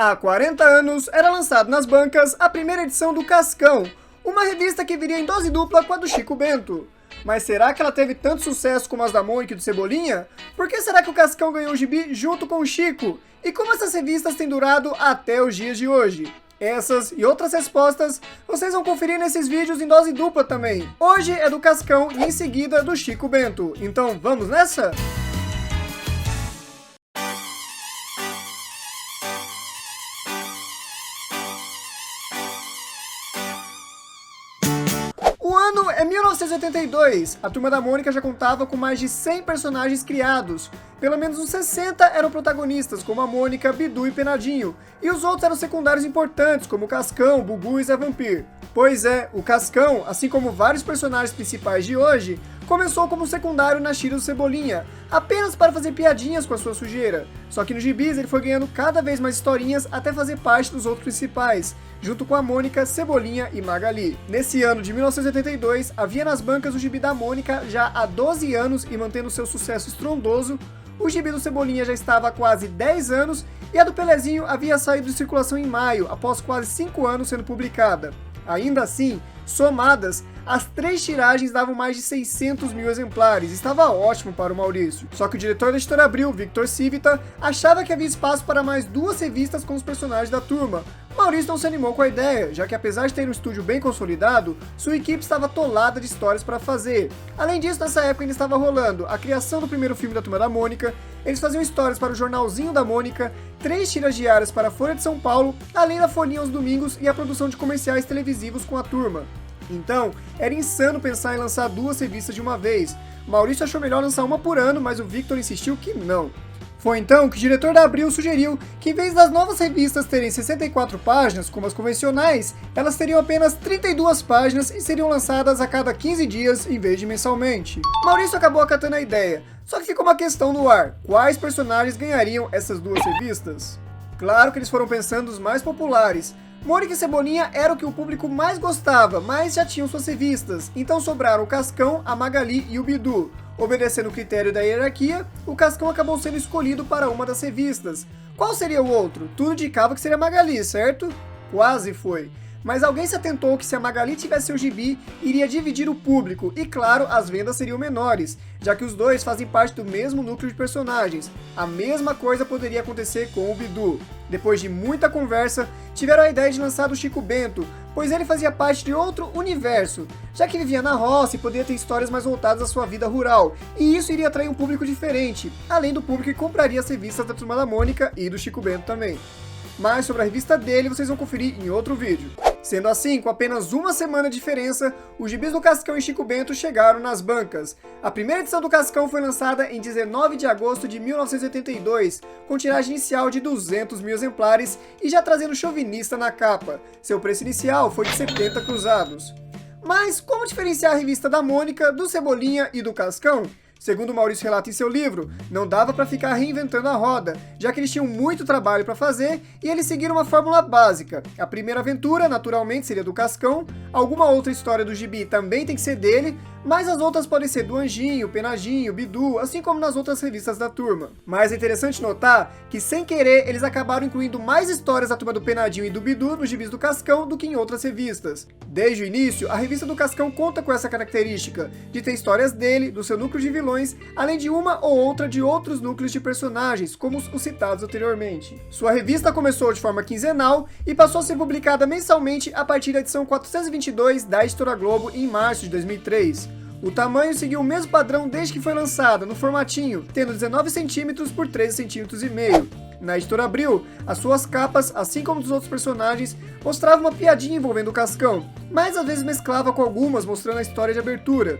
Há 40 anos, era lançado nas bancas a primeira edição do Cascão, uma revista que viria em dose dupla com a do Chico Bento. Mas será que ela teve tanto sucesso como as da Mônica e do Cebolinha? Por que será que o Cascão ganhou o gibi junto com o Chico? E como essas revistas têm durado até os dias de hoje? Essas e outras respostas vocês vão conferir nesses vídeos em dose dupla também. Hoje é do Cascão e em seguida do Chico Bento. Então vamos nessa? O ano é 1982, a Turma da Mônica já contava com mais de 100 personagens criados. Pelo menos uns 60 eram protagonistas, como a Mônica, Bidu e Penadinho, e os outros eram secundários importantes, como o Cascão, Bubu e Zé Vampir. Pois é, o Cascão, assim como vários personagens principais de hoje, começou como secundário na tira do Cebolinha, apenas para fazer piadinhas com a sua sujeira. Só que no gibis ele foi ganhando cada vez mais historinhas até fazer parte dos outros principais, junto com a Mônica, Cebolinha e Magali. Nesse ano de 1982, havia nas bancas o gibi da Mônica já há 12 anos e mantendo seu sucesso estrondoso. O gibi do Cebolinha já estava há quase 10 anos e a do Pelezinho havia saído de circulação em maio, após quase 5 anos sendo publicada. Ainda assim, somadas, as 3 tiragens davam mais de 600 mil exemplares, estava ótimo para o Maurício. Só que o diretor da Editora Abril, Victor Civita, achava que havia espaço para mais 2 revistas com os personagens da turma. Maurício não se animou com a ideia, já que apesar de ter um estúdio bem consolidado, sua equipe estava atolada de histórias para fazer. Além disso, nessa época ainda estava rolando a criação do primeiro filme da Turma da Mônica, eles faziam histórias para o Jornalzinho da Mônica, 3 tiras diárias para a Folha de São Paulo, além da folhinha aos domingos e a produção de comerciais televisivos com a turma. Então, era insano pensar em lançar 2 revistas de uma vez. Maurício achou melhor lançar uma por ano, mas o Victor insistiu que não. Foi então que o diretor da Abril sugeriu que, em vez das novas revistas terem 64 páginas, como as convencionais, elas teriam apenas 32 páginas e seriam lançadas a cada 15 dias, em vez de mensalmente. Maurício acabou acatando a ideia, só que ficou uma questão no ar: quais personagens ganhariam essas 2 revistas? Claro que eles foram pensando nos mais populares. Mônica e Cebolinha era o que o público mais gostava, mas já tinham suas revistas, então sobraram o Cascão, a Magali e o Bidu. Obedecendo o critério da hierarquia, o Cascão acabou sendo escolhido para uma das revistas. Qual seria o outro? Tudo indicava que seria a Magali, certo? Quase foi. Mas alguém se atentou que se a Magali tivesse seu gibi, iria dividir o público, e claro, as vendas seriam menores, já que os dois fazem parte do mesmo núcleo de personagens. A mesma coisa poderia acontecer com o Bidu. Depois de muita conversa, tiveram a ideia de lançar o Chico Bento, pois ele fazia parte de outro universo, já que vivia na roça e poderia ter histórias mais voltadas à sua vida rural, e isso iria atrair um público diferente, além do público que compraria as revistas da Turma da Mônica e do Chico Bento também. Mas sobre a revista dele vocês vão conferir em outro vídeo. Sendo assim, com apenas uma semana de diferença, os gibis do Cascão e Chico Bento chegaram nas bancas. A primeira edição do Cascão foi lançada em 19 de agosto de 1982, com tiragem inicial de 200 mil exemplares e já trazendo chauvinista na capa. Seu preço inicial foi de 70 cruzados. Mas como diferenciar a revista da Mônica, do Cebolinha e do Cascão? Segundo Maurício relata em seu livro, não dava para ficar reinventando a roda, já que eles tinham muito trabalho para fazer e eles seguiram uma fórmula básica. A primeira aventura, naturalmente, seria do Cascão, alguma outra história do gibi também tem que ser dele, mas as outras podem ser do Anjinho, Penadinho, Bidu, assim como nas outras revistas da turma. Mas é interessante notar que, sem querer, eles acabaram incluindo mais histórias da turma do Penadinho e do Bidu nos gibis do Cascão do que em outras revistas. Desde o início, a revista do Cascão conta com essa característica, de ter histórias dele, do seu núcleo de vilões, além de uma ou outra de outros núcleos de personagens, como os citados anteriormente. Sua revista começou de forma quinzenal e passou a ser publicada mensalmente a partir da edição 422 da Editora Globo em março de 2003. O tamanho seguiu o mesmo padrão desde que foi lançada, no formatinho, tendo 19 cm por 13,5 cm. Na Editora Abril, as suas capas, assim como dos outros personagens, mostravam uma piadinha envolvendo o Cascão, mas às vezes mesclava com algumas mostrando a história de abertura.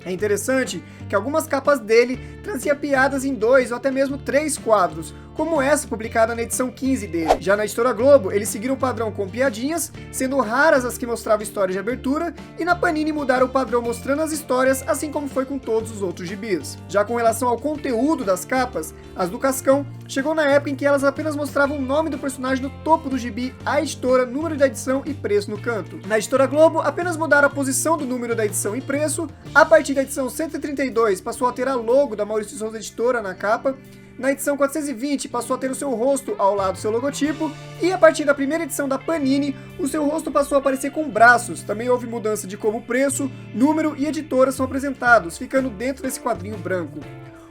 É interessante que algumas capas dele traziam piadas em 2 ou até mesmo 3 quadros, como essa publicada na edição 15 dele. Já na Editora Globo, eles seguiram o padrão com piadinhas, sendo raras as que mostravam histórias de abertura, e na Panini mudaram o padrão mostrando as histórias, assim como foi com todos os outros gibis. Já com relação ao conteúdo das capas, as do Cascão chegou na época em que elas apenas mostravam o nome do personagem no topo do gibi, a editora, número da edição e preço no canto. Na Editora Globo, apenas mudaram a posição do número da edição e preço. A partir da edição 132, passou a ter a logo da Maurício de Souza Editora na capa. Na edição 420 passou a ter o seu rosto ao lado do seu logotipo, e a partir da primeira edição da Panini, o seu rosto passou a aparecer com braços. Também houve mudança de como o preço, número e editora são apresentados, ficando dentro desse quadrinho branco.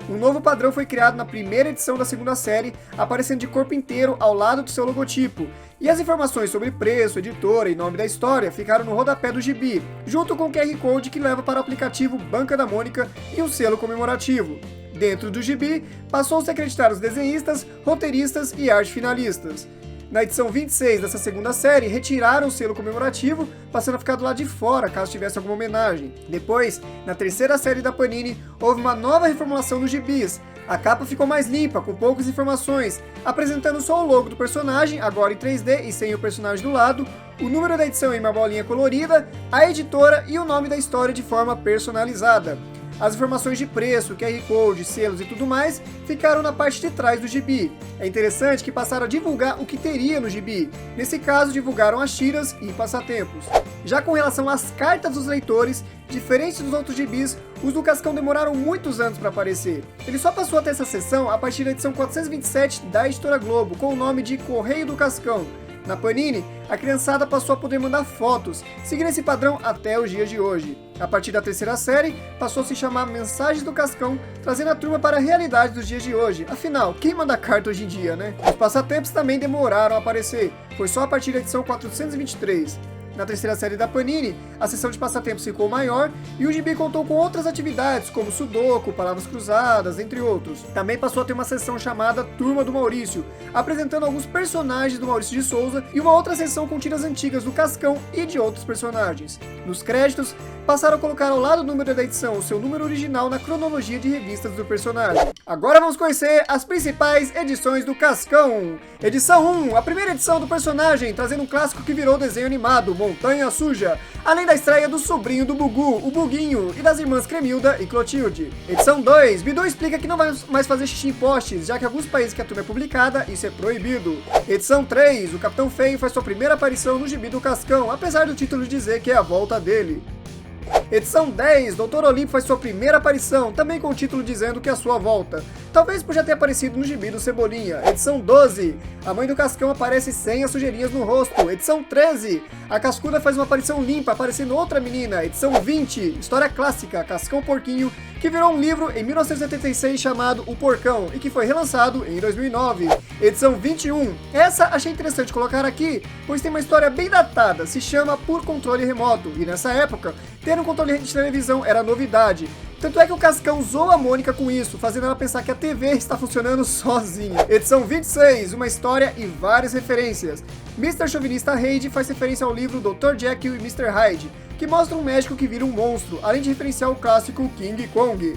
Um novo padrão foi criado na primeira edição da segunda série, aparecendo de corpo inteiro ao lado do seu logotipo, e as informações sobre preço, editora e nome da história ficaram no rodapé do gibi, junto com o QR Code que leva para o aplicativo Banca da Mônica e um selo comemorativo. Dentro do gibi, passou-se a acreditar os desenhistas, roteiristas e arte finalistas. Na edição 26 dessa segunda série, retiraram o selo comemorativo, passando a ficar do lado de fora, caso tivesse alguma homenagem. Depois, na terceira série da Panini, houve uma nova reformulação nos gibis. A capa ficou mais limpa, com poucas informações, apresentando só o logo do personagem, agora em 3D e sem o personagem do lado, o número da edição em uma bolinha colorida, a editora e o nome da história de forma personalizada. As informações de preço, QR Code, selos e tudo mais ficaram na parte de trás do gibi. É interessante que passaram a divulgar o que teria no gibi. Nesse caso, divulgaram as tiras e passatempos. Já com relação às cartas dos leitores, diferente dos outros gibis, os do Cascão demoraram muitos anos para aparecer. Ele só passou a ter essa seção a partir da edição 427 da Editora Globo, com o nome de Correio do Cascão. Na Panini, a criançada passou a poder mandar fotos, seguindo esse padrão até os dias de hoje. A partir da terceira série, passou a se chamar Mensagens do Cascão, trazendo a turma para a realidade dos dias de hoje. Afinal, quem manda carta hoje em dia, né? Os passatempos também demoraram a aparecer, foi só a partir da edição 423. Na terceira série da Panini, a seção de passatempos ficou maior e o gibi contou com outras atividades, como sudoku, palavras cruzadas, entre outros. Também passou a ter uma seção chamada Turma do Maurício, apresentando alguns personagens do Maurício de Souza e uma outra seção com tiras antigas do Cascão e de outros personagens. Nos créditos, passaram a colocar ao lado do número da edição o seu número original na cronologia de revistas do personagem. Agora vamos conhecer as principais edições do Cascão. Edição 1, a primeira edição do personagem, trazendo um clássico que virou desenho animado, Montanha Suja, além da estreia do sobrinho do Bugu, o Buguinho, e das irmãs Cremilda e Clotilde. Edição 2, Bidu explica que não vai mais fazer xixi em postes, já que em alguns países que a turma é publicada, isso é proibido. Edição 3, o Capitão Feio faz sua primeira aparição no gibi do Cascão, apesar do título dizer que é a volta dele. Edição 10, Dr. Olimpo faz sua primeira aparição, também com o título dizendo que é a sua volta. Talvez por já ter aparecido no gibi do Cebolinha. Edição 12, a mãe do Cascão aparece sem as sujeirinhas no rosto. Edição 13, a Cascuda faz uma aparição limpa, aparecendo outra menina. Edição 20, história clássica, Cascão Porquinho, que virou um livro em 1976 chamado O Porcão, e que foi relançado em 2009. Edição 21, essa achei interessante colocar aqui, pois tem uma história bem datada, se chama Por Controle Remoto, e nessa época, ter um controle de televisão era novidade. Tanto é que o Cascão usou a Mônica com isso, fazendo ela pensar que a TV está funcionando sozinha. Edição 26, uma história e várias referências. Mr. Chauvinista Hyde faz referência ao livro Dr. Jekyll e Mr. Hyde, que mostra um médico que vira um monstro, além de referenciar o clássico King Kong.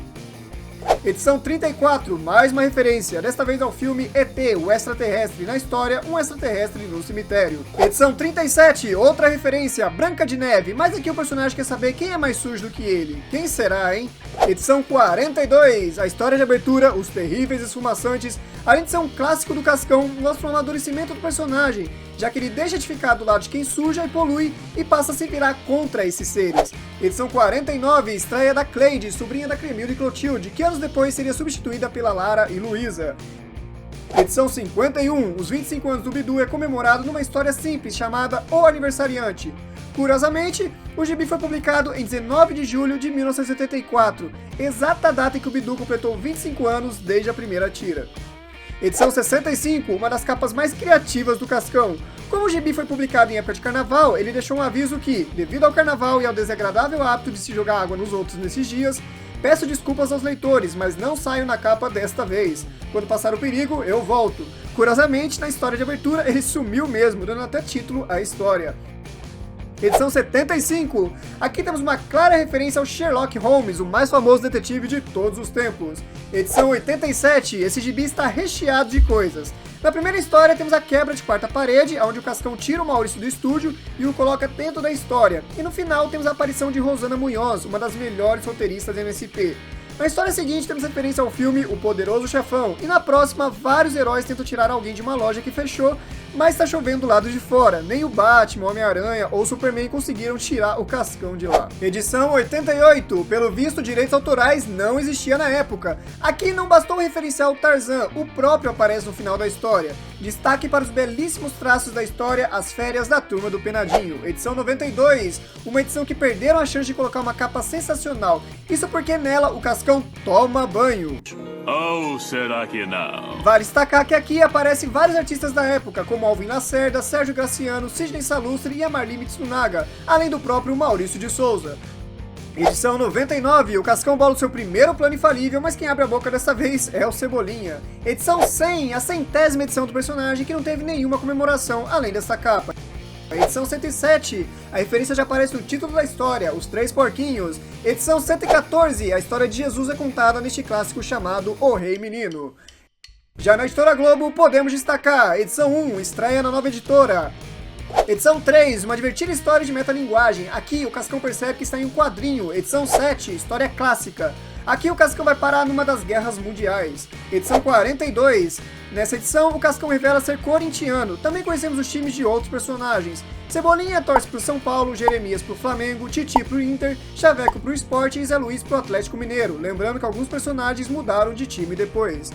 Edição 34, mais uma referência, desta vez ao filme E.T., o extraterrestre, na história, um extraterrestre no cemitério. Edição 37, outra referência, Branca de Neve, mas aqui o personagem quer saber quem é mais sujo do que ele. Quem será, hein? Edição 42, a história de abertura, Os Terríveis Esfumaçantes, além de ser um clássico do Cascão, mostra o amadurecimento do personagem, já que ele deixa de ficar do lado de quem suja e polui e passa a se virar contra esses seres. Edição 49, estreia da Cleide, sobrinha da Cremilda e Clotilde, que anos depois seria substituída pela Lara e Luísa. Edição 51, os 25 anos do Bidu é comemorado numa história simples chamada O Aniversariante. Curiosamente, o gibi foi publicado em 19 de julho de 1974, exata data em que o Bidu completou 25 anos desde a primeira tira. Edição 65, uma das capas mais criativas do Cascão. Como o gibi foi publicado em época de carnaval, ele deixou um aviso que, devido ao carnaval e ao desagradável hábito de se jogar água nos outros nesses dias, peço desculpas aos leitores, mas não saio na capa desta vez. Quando passar o perigo, eu volto. Curiosamente, na história de abertura, ele sumiu mesmo, dando até título à história. Edição 75, aqui temos uma clara referência ao Sherlock Holmes, o mais famoso detetive de todos os tempos. Edição 87, esse gibi está recheado de coisas. Na primeira história temos a quebra de quarta parede, onde o Cascão tira o Maurício do estúdio e o coloca dentro da história. E no final temos a aparição de Rosana Munhoz, uma das melhores roteiristas da MSP. Na história seguinte, temos referência ao filme O Poderoso Chefão, e na próxima, vários heróis tentam tirar alguém de uma loja que fechou, mas tá chovendo do lado de fora. Nem o Batman, Homem-Aranha ou Superman conseguiram tirar o Cascão de lá. Edição 88. Pelo visto, direitos autorais não existia na época. Aqui não bastou referenciar o Tarzan, o próprio aparece no final da história. Destaque para os belíssimos traços da história, As Férias da Turma do Penadinho. Edição 92. Uma edição que perderam a chance de colocar uma capa sensacional. Isso porque nela o Cascão toma banho. Ou será que não? Vale destacar que aqui aparecem vários artistas da época, como Alvin Lacerda, Sérgio Graciano, Sidney Sallustre e a Marli Mitsunaga, além do próprio Maurício de Souza. Edição 99, o Cascão bola o seu primeiro plano infalível, mas quem abre a boca dessa vez é o Cebolinha. Edição 100, a 100ª edição do personagem que não teve nenhuma comemoração além dessa capa. Edição 107, a referência já aparece no título da história, Os Três Porquinhos. Edição 114, a história de Jesus é contada neste clássico chamado O Rei Menino. Já na Editora Globo, podemos destacar, edição 1, estreia na nova editora. Edição 3, uma divertida história de metalinguagem. Aqui o Cascão percebe que está em um quadrinho. Edição 7, história clássica. Aqui o Cascão vai parar numa das guerras mundiais. Edição 42, nessa edição o Cascão revela ser corintiano. Também conhecemos os times de outros personagens. Cebolinha torce pro São Paulo, Jeremias pro Flamengo, Titi pro Inter, Chaveco pro Sport e Zé Luiz pro Atlético Mineiro. Lembrando que alguns personagens mudaram de time depois.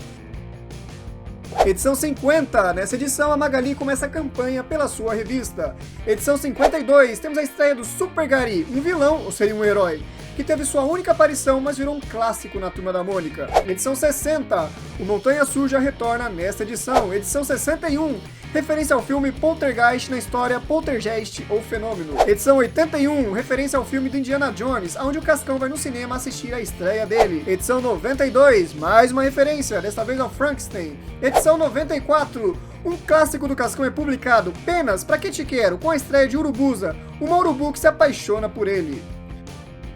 Edição 50. Nessa edição, a Magali começa a campanha pela sua revista. Edição 52. Temos a estreia do Super Gari, um vilão, ou seria um herói, que teve sua única aparição, mas virou um clássico na Turma da Mônica. Edição 60. O Montanha Suja retorna nesta edição. Edição 61. Referência ao filme Poltergeist na história Poltergeist ou Fenômeno. Edição 81, referência ao filme do Indiana Jones, onde o Cascão vai no cinema assistir a estreia dele. Edição 92, mais uma referência, desta vez ao Frankenstein. Edição 94, um clássico do Cascão é publicado, Penas, Pra Que Te Quero, com a estreia de Urubuza, uma urubu que se apaixona por ele.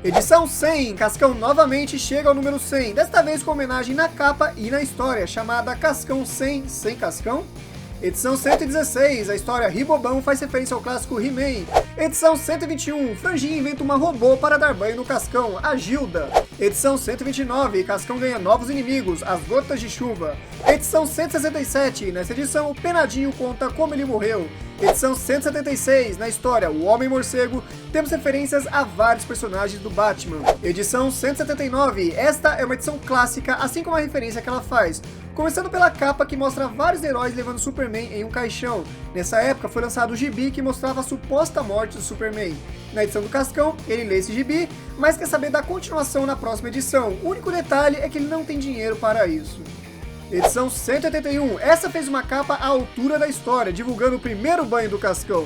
Edição 100, Cascão novamente chega ao número 100, desta vez com homenagem na capa e na história, chamada Cascão 100, sem Cascão. Edição 116, a história Ribobão faz referência ao clássico He-Man. Edição 121, Franjinha inventa uma robô para dar banho no Cascão, a Gilda. Edição 129, Cascão ganha novos inimigos, as Gotas de Chuva. Edição 167, nessa edição o Penadinho conta como ele morreu. Edição 176, na história O Homem Morcego, temos referências a vários personagens do Batman. Edição 179, esta é uma edição clássica, assim como a referência que ela faz. Começando pela capa que mostra vários heróis levando Superman em um caixão. Nessa época foi lançado o gibi que mostrava a suposta morte do Superman. Na edição do Cascão, ele lê esse gibi, mas quer saber da continuação na próxima edição. O único detalhe é que ele não tem dinheiro para isso. Edição 181, essa fez uma capa à altura da história, divulgando o primeiro banho do Cascão.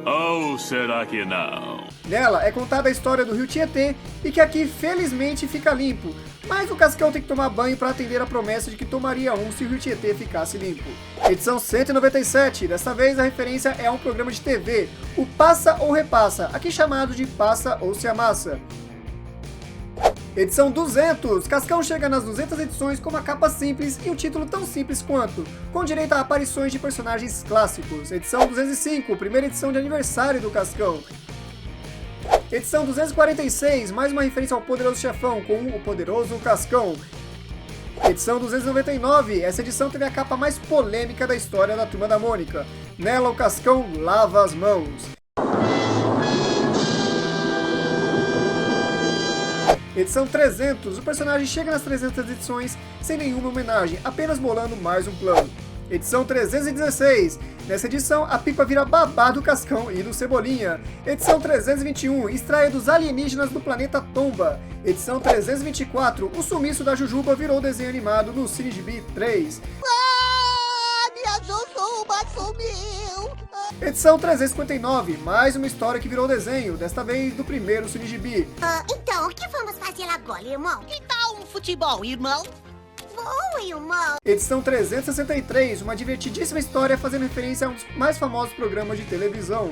Ou será que não? Nela é contada a história do rio Tietê e que aqui felizmente fica limpo, mas o Cascão tem que tomar banho para atender a promessa de que tomaria um se o rio Tietê ficasse limpo. Edição 197, dessa vez a referência é a um programa de TV, o Passa ou Repassa, aqui chamado de Passa ou Se Amassa. Edição 200, Cascão chega nas 200 edições com uma capa simples e um título tão simples quanto, com direito a aparições de personagens clássicos. Edição 205, primeira edição de aniversário do Cascão. Edição 246, mais uma referência ao Poderoso Chefão com o Poderoso Cascão. Edição 299, essa edição teve a capa mais polêmica da história da Turma da Mônica. Nela o Cascão lava as mãos. Edição 300, o personagem chega nas 300 edições sem nenhuma homenagem, apenas bolando mais um plano. Edição 316, nessa edição a Pipa vira babá do Cascão e do Cebolinha. Edição 321, estreia dos alienígenas do planeta Tomba. Edição 324, o sumiço da Jujuba virou desenho animado no Cine Gibi 3. Minha Jujuba sumiu! Edição 359, mais uma história que virou desenho, desta vez do primeiro Cine Gibi. Então, o que vamos fazer agora, irmão? Que tal um futebol, irmão? Bom, irmão! Edição 363, uma divertidíssima história fazendo referência a um dos mais famosos programas de televisão.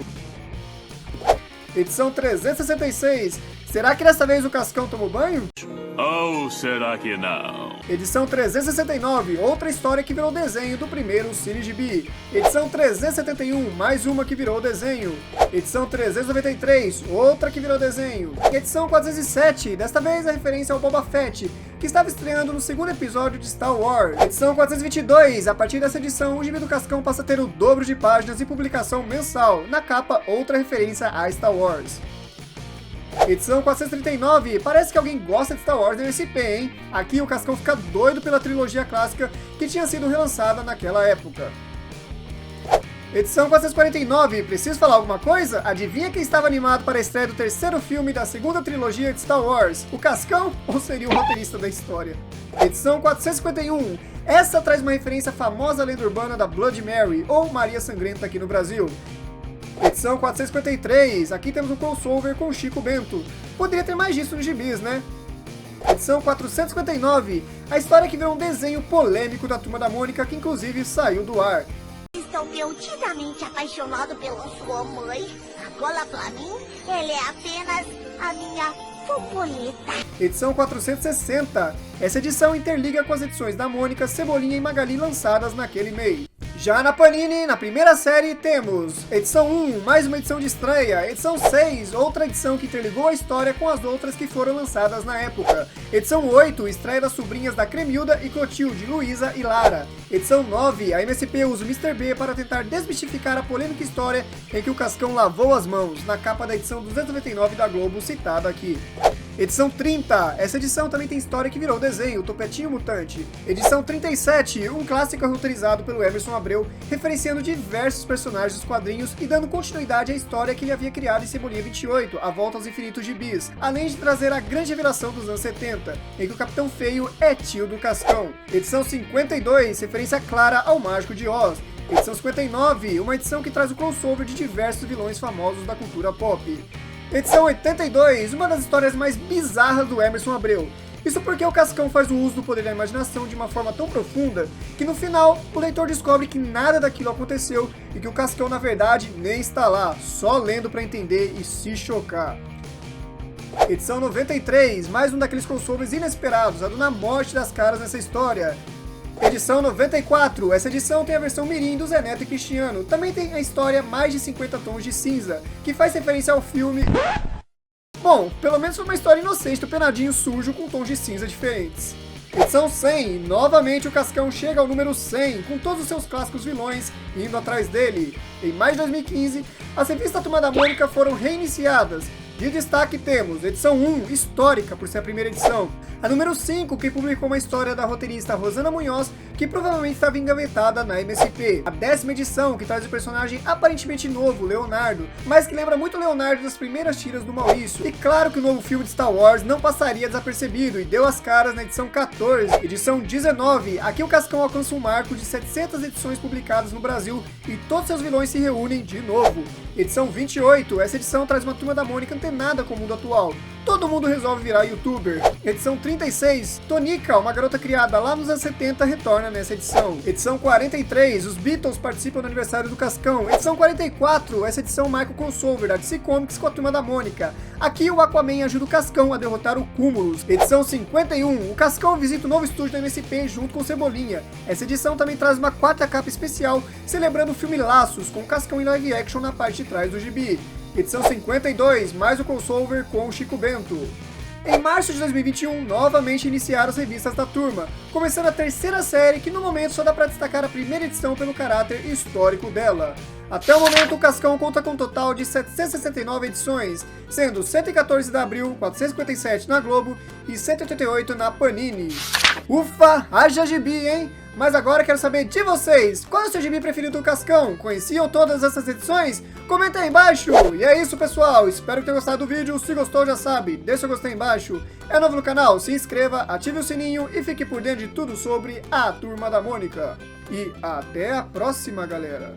Edição 366, será que dessa vez o Cascão tomou banho? Ou será que não? Edição 369, outra história que virou desenho do primeiro Cine Gibi. Edição 371, mais uma que virou desenho. Edição 393, outra que virou desenho. Edição 407, desta vez a referência ao Boba Fett, que estava estreando no segundo episódio de Star Wars. Edição 422, a partir dessa edição, o gibi do Cascão passa a ter o dobro de páginas e publicação mensal. Na capa, outra referência a Star Wars. Edição 439, parece que alguém gosta de Star Wars no MSP, hein? Aqui o Cascão fica doido pela trilogia clássica que tinha sido relançada naquela época. Edição 449, preciso falar alguma coisa? Adivinha quem estava animado para a estreia do terceiro filme da segunda trilogia de Star Wars? O Cascão ou seria o roteirista da história? Edição 451, essa traz uma referência à famosa lenda urbana da Blood Mary, ou Maria Sangrenta aqui no Brasil. Edição 453, aqui temos um crossover com Chico Bento. Poderia ter mais disso nos gibis, né? Edição 459, a história que virou um desenho polêmico da Turma da Mônica, que inclusive saiu do ar. Estou perdidamente apaixonado pela sua mãe. Agora, pra mim, ela é apenas a minha fofoleta. Edição 460, essa edição interliga com as edições da Mônica, Cebolinha e Magali lançadas naquele mês. Já na Panini, na primeira série, temos edição 1, mais uma edição de estreia, edição 6, outra edição que interligou a história com as outras que foram lançadas na época, edição 8, estreia das sobrinhas da Cremilda e Clotilde, Luísa e Lara, edição 9, a MSP usa o Mr. B para tentar desmistificar a polêmica história em que o Cascão lavou as mãos, na capa da edição 299 da Globo, citada aqui. Edição 30, essa edição também tem história que virou desenho, o Topetinho Mutante. Edição 37, um clássico roteirizado pelo Emerson Abreu, referenciando diversos personagens dos quadrinhos e dando continuidade à história que ele havia criado em Cebolinha 28, A Volta aos Infinitos Gibis, além de trazer a grande revelação dos anos 70, em que o Capitão Feio é tio do Cascão. Edição 52, referência clara ao Mágico de Oz. Edição 59, uma edição que traz o crossover de diversos vilões famosos da cultura pop. Edição 82, uma das histórias mais bizarras do Emerson Abreu. Isso porque o Cascão faz o uso do poder da imaginação de uma forma tão profunda que no final o leitor descobre que nada daquilo aconteceu e que o Cascão na verdade nem está lá, só lendo para entender e se chocar. Edição 93, mais um daqueles crossovers inesperados, a dona morte das caras nessa história. Edição 94, essa edição tem a versão mirim do Zé Neto e Cristiano. Também tem a história Mais de 50 Tons de Cinza, que faz referência ao filme... Bom, pelo menos foi uma história inocente do Penadinho sujo com tons de cinza diferentes. Edição 100, novamente o Cascão chega ao número 100, com todos os seus clássicos vilões indo atrás dele. Em maio de 2015, as revistas Turma da Mônica foram reiniciadas. De destaque temos edição 1, histórica por ser a primeira edição. A número 5, que publicou uma história da roteirista Rosana Munhoz, que provavelmente estava engavetada na MSP. A 10ª edição, que traz o personagem aparentemente novo, Leonardo, mas que lembra muito Leonardo das primeiras tiras do Maurício. E claro que o novo filme de Star Wars não passaria desapercebido e deu as caras na edição 14. Edição 19, aqui o Cascão alcança um marco de 700 edições publicadas no Brasil e todos seus vilões se reúnem de novo. Edição 28, essa edição traz uma Turma da Mônica antenada com o mundo atual. Todo mundo resolve virar youtuber. Edição 36, Tonica, uma garota criada lá nos anos 70, retorna nessa edição. Edição 43, os Beatles participam do aniversário do Cascão. Edição 44, essa edição marca o crossover da DC Comics com a Turma da Mônica. Aqui o Aquaman ajuda o Cascão a derrotar o Cúmulus. Edição 51, o Cascão visita o novo estúdio da MSP junto com o Cebolinha. Essa edição também traz uma 4ª capa especial, celebrando o filme Laços, com o Cascão em live action na parte de trás do gibi. Edição 52, mais o crossover com o Chico Bento. Em março de 2021, novamente iniciaram as revistas da turma, começando a 3ª série, que no momento só dá para destacar a primeira edição pelo caráter histórico dela. Até o momento, o Cascão conta com um total de 769 edições, sendo 114 da Abril, 457 na Globo e 188 na Panini. Ufa, haja gibi, hein? Mas agora quero saber de vocês, qual é o seu gibi preferido do Cascão? Conheciam todas essas edições? Comenta aí embaixo! E é isso, pessoal, espero que tenham gostado do vídeo. Se gostou, já sabe, deixa seu gostei aí embaixo. É novo no canal, se inscreva, ative o sininho e fique por dentro de tudo sobre a Turma da Mônica. E até a próxima, galera!